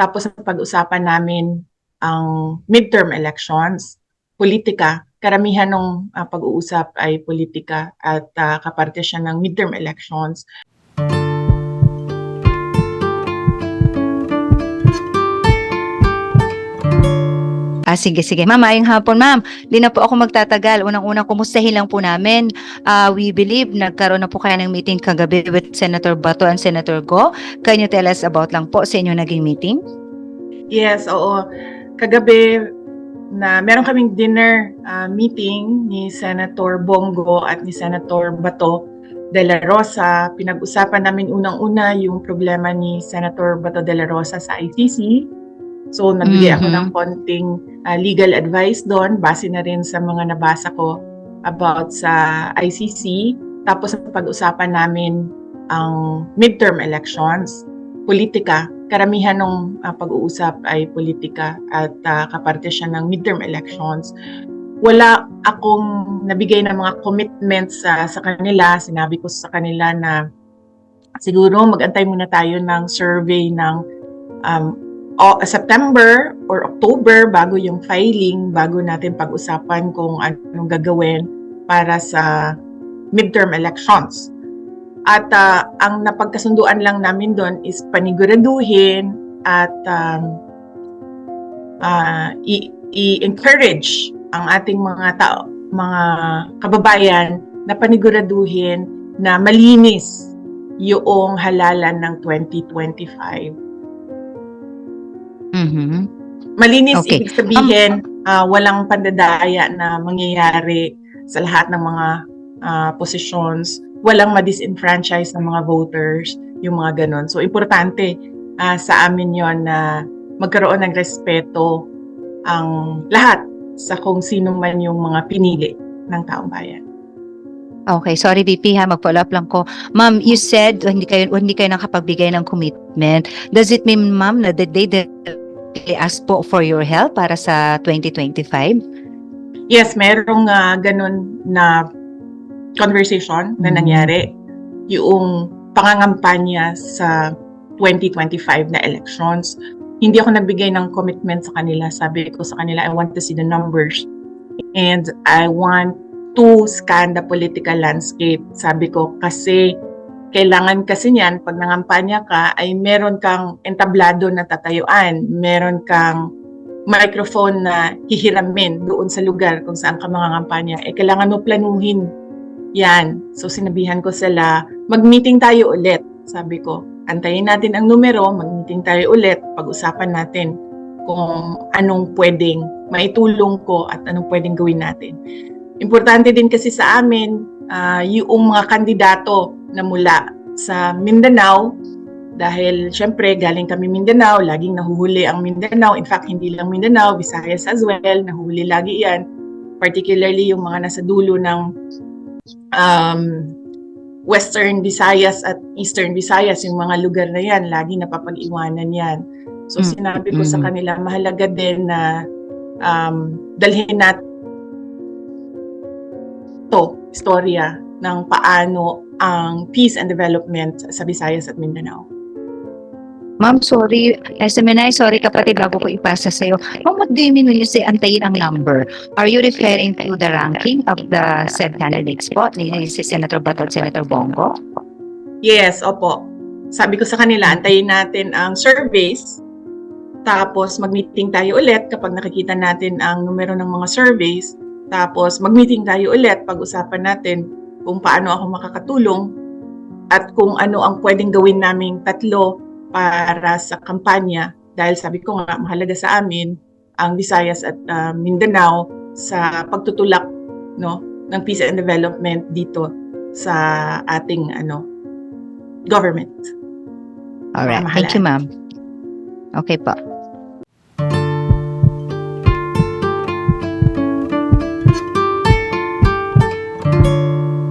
Tapos pag-usapan namin ang midterm elections, politika. Karamihan ng pag-uusap ay politika at kaparte siya ng midterm elections. Sige. Ma'am, maayong hapon, ma'am. Di na po ako magtatagal. Unang-unang kumustahin lang po namin. We believe nagkaroon na po kayo ng meeting kagabi with Senator Bato and Senator Go. Can you tell us about lang po sa inyong naging meeting? Yes, oo. Kagabi na meron kaming dinner meeting ni Senator Bongo at ni Senator Bato de la Rosa. Pinag-usapan namin unang-una yung problema ni Senator Bato de la Rosa sa ICC. So, nagbigay ako ng konting legal advice doon, base na rin sa mga nabasa ko about sa ICC. Tapos, pag-usapan namin ang midterm elections, politika. Karamihan ng pag-uusap ay politika at kaparte siya ng midterm elections. Wala akong nabigay ng mga commitments sa kanila. Sinabi ko sa kanila na siguro mag-antay muna tayo ng survey ng September or October bago yung filing, bago natin pag-usapan kung anong gagawin para sa midterm elections. At ang napagkasunduan lang namin doon is paniguraduhin at i-encourage ang ating mga kababayan na paniguraduhin na malinis yung halalan ng 2025. Malinis, Okay. ibig sabihin, walang pandadaya na mangyayari sa lahat ng mga positions, walang ma-disenfranchise ng mga voters, yung mga ganon. So, importante sa amin yon na magkaroon ng respeto ang lahat sa kung sino man yung mga pinili ng taong bayan. Okay, sorry VP ha, mag-follow up lang ko. Ma'am, you said hindi kayo nakapagbigay ng commitment. Does it mean, ma'am, na they ask po for your help para sa 2025? Yes, merong ganun na conversation na nangyari. Yung pangangampanya sa 2025 na elections. Hindi ako nagbigay ng commitment sa kanila. Sabi ko sa kanila, I want to see the numbers. And I want to scan the political landscape. Sabi ko, kasi kailangan kasi niyan, pag nangampanya ka, ay meron kang entablado na tatayuan, meron kang microphone na hihiramin doon sa lugar kung saan ka mangangampanya. Kailangan mo planuhin yan. So sinabihan ko sila, mag-meeting tayo ulit. Sabi ko, antayin natin ang numero, mag-meeting tayo ulit, pag-usapan natin kung anong pwedeng maitulong ko at anong pwedeng gawin natin. Importante din kasi sa amin, yung mga kandidato na mula sa Mindanao, dahil syempre galing kami Mindanao, laging nahuhuli ang Mindanao. In fact, hindi lang Mindanao, Visayas as well, nahuhuli lagi yan. Particularly yung mga nasa dulo ng Western Visayas at Eastern Visayas, yung mga lugar na yan, lagi napapag-iwanan yan. So sinabi ko sa kanila, mahalaga din na dalhin natin istorya ng paano ang peace and development sa Visayas at Mindanao. Ma'am, sorry. SMNI, sorry kapatid, bago ko ipasa sa'yo. Ma'am, what do you mean when you say antayin ang number? Are you referring to the ranking of the said candidates po, ni si Senator Bato at Senator Bongo? Yes, opo. Sabi ko sa kanila, antayin natin ang surveys, tapos mag-meeting tayo ulit kapag nakikita natin ang numero ng mga surveys. Tapos mag-meeting tayo ulit, pag-usapan natin kung paano ako makakatulong at kung ano ang pwedeng gawin naming tatlo para sa kampanya. Dahil sabi ko nga, mahalaga sa amin ang Visayas at Mindanao sa pagtutulak ng peace and development dito sa ating government. Alright, thank you ma'am. Okay po.